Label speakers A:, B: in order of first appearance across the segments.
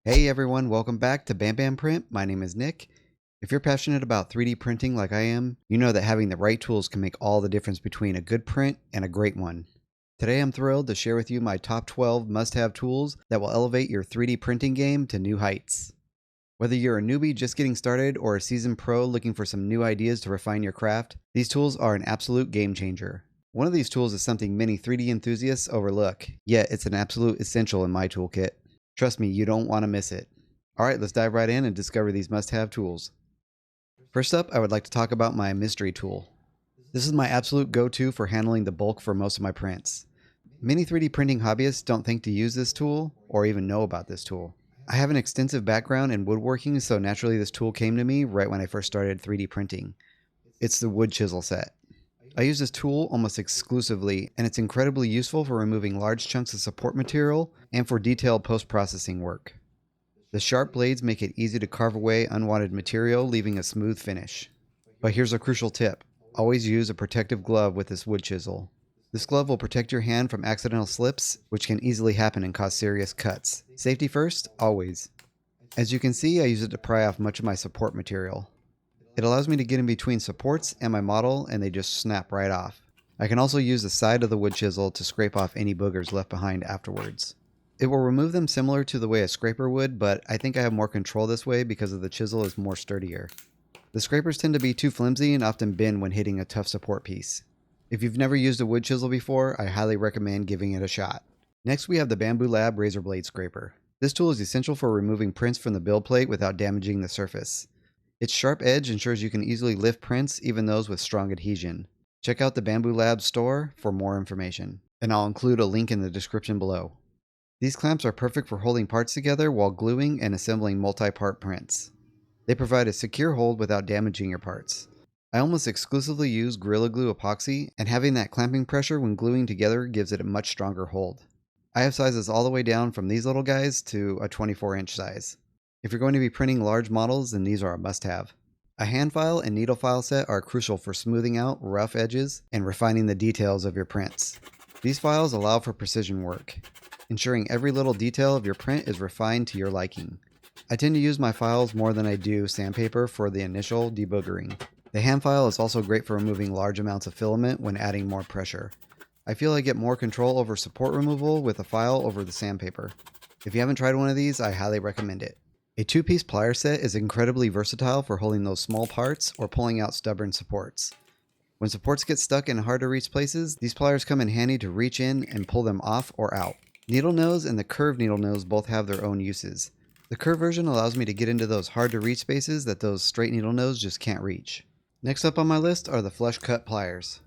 A: Hey everyone, welcome back to Bam Bam Print. My name is Nick. If you're passionate about 3D printing like I am, you know that having the right tools can make all the difference between a good print and a great one. Today I'm thrilled to share with you my top 12 must-have tools that will elevate your 3D printing game to new heights. Whether you're a newbie just getting started or a seasoned pro looking for some new ideas to refine your craft, these tools are an absolute game changer. One of these tools is something many 3D enthusiasts overlook, yet it's an absolute essential in my toolkit. Trust me, you don't want to miss it. Alright, let's dive right in and discover these must-have tools. First up, I would like to talk about my mystery tool. This is my absolute go-to for handling the bulk for most of my prints. Many 3D printing hobbyists don't think to use this tool or even know about this tool. I have an extensive background in woodworking, so naturally this tool came to me right when I first started 3D printing. It's the wood chisel set. I use this tool almost exclusively, and it's incredibly useful for removing large chunks of support material and for detailed post-processing work. The sharp blades make it easy to carve away unwanted material, leaving a smooth finish. But here's a crucial tip. Always use a protective glove with this wood chisel. This glove will protect your hand from accidental slips, which can easily happen and cause serious cuts. Safety first, always. As you can see, I use it to pry off much of my support material. It allows me to get in between supports and my model, and they just snap right off. I can also use the side of the wood chisel to scrape off any boogers left behind afterwards. It will remove them similar to the way a scraper would, but I think I have more control this way because the chisel is more sturdier. The scrapers tend to be too flimsy and often bend when hitting a tough support piece. If you've never used a wood chisel before, I highly recommend giving it a shot. Next we have the Bamboo Lab razor blade scraper. This tool is essential for removing prints from the build plate without damaging the surface. Its sharp edge ensures you can easily lift prints, even those with strong adhesion. Check out the Bamboo Lab store for more information, and I'll include a link in the description below. These clamps are perfect for holding parts together while gluing and assembling multi-part prints. They provide a secure hold without damaging your parts. I almost exclusively use Gorilla Glue epoxy, and having that clamping pressure when gluing together gives it a much stronger hold. I have sizes all the way down from these little guys to a 24-inch size. If you're going to be printing large models, then these are a must-have. A hand file and needle file set are crucial for smoothing out rough edges and refining the details of your prints. These files allow for precision work, ensuring every little detail of your print is refined to your liking. I tend to use my files more than I do sandpaper for the initial deboogering. The hand file is also great for removing large amounts of filament when adding more pressure. I feel I get more control over support removal with a file over the sandpaper. If you haven't tried one of these, I highly recommend it. A 2-piece plier set is incredibly versatile for holding those small parts or pulling out stubborn supports. When supports get stuck in hard to reach places, these pliers come in handy to reach in and pull them off or out. Needle nose and the curved needle nose both have their own uses. The curved version allows me to get into those hard to reach spaces that those straight needle nose just can't reach. Next up on my list are the flush cut pliers.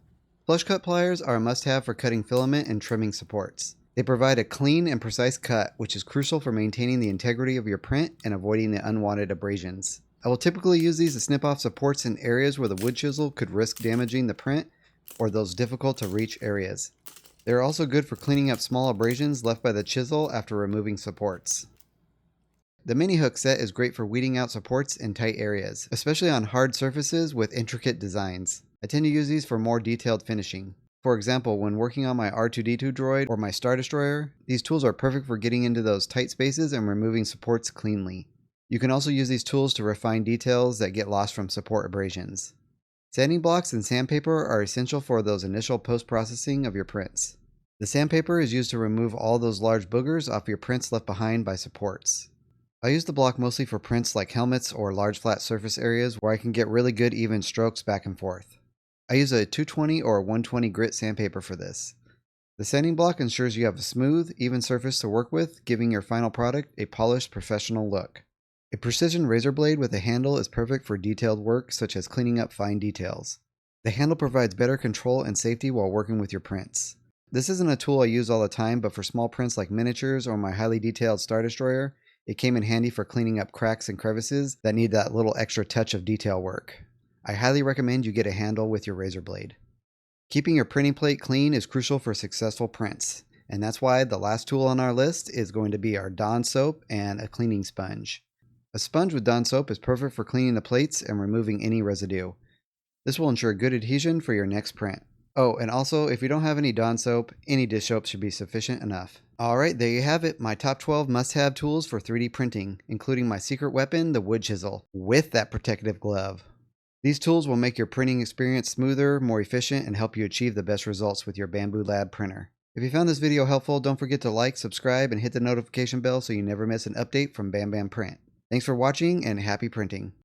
A: Flush cut pliers are a must-have for cutting filament and trimming supports. They provide a clean and precise cut, which is crucial for maintaining the integrity of your print and avoiding the unwanted abrasions. I will typically use these to snip off supports in areas where the wood chisel could risk damaging the print or those difficult to reach areas. They are also good for cleaning up small abrasions left by the chisel after removing supports. The mini hook set is great for weeding out supports in tight areas, especially on hard surfaces with intricate designs. I tend to use these for more detailed finishing. For example, when working on my R2-D2 droid or my Star Destroyer, these tools are perfect for getting into those tight spaces and removing supports cleanly. You can also use these tools to refine details that get lost from support abrasions. Sanding blocks and sandpaper are essential for those initial post-processing of your prints. The sandpaper is used to remove all those large boogers off your prints left behind by supports. I use the block mostly for prints like helmets or large flat surface areas where I can get really good even strokes back and forth. I use a 220 or 120 grit sandpaper for this. The sanding block ensures you have a smooth, even surface to work with, giving your final product a polished, professional look. A precision razor blade with a handle is perfect for detailed work such as cleaning up fine details. The handle provides better control and safety while working with your prints. This isn't a tool I use all the time, but for small prints like miniatures or my highly detailed Star Destroyer, it came in handy for cleaning up cracks and crevices that need that little extra touch of detail work. I highly recommend you get a handle with your razor blade. Keeping your printing plate clean is crucial for successful prints, and that's why the last tool on our list is going to be our Dawn soap and a cleaning sponge. A sponge with Dawn soap is perfect for cleaning the plates and removing any residue. This will ensure good adhesion for your next print. Oh, and also, if you don't have any Dawn soap, any dish soap should be sufficient enough. Alright, there you have it, my top 12 must-have tools for 3D printing, including my secret weapon, the wood chisel, with that protective glove. These tools will make your printing experience smoother, more efficient, and help you achieve the best results with your Bamboo Lab printer. If you found this video helpful, don't forget to like, subscribe, and hit the notification bell so you never miss an update from Bam Bam Print. Thanks for watching, and happy printing.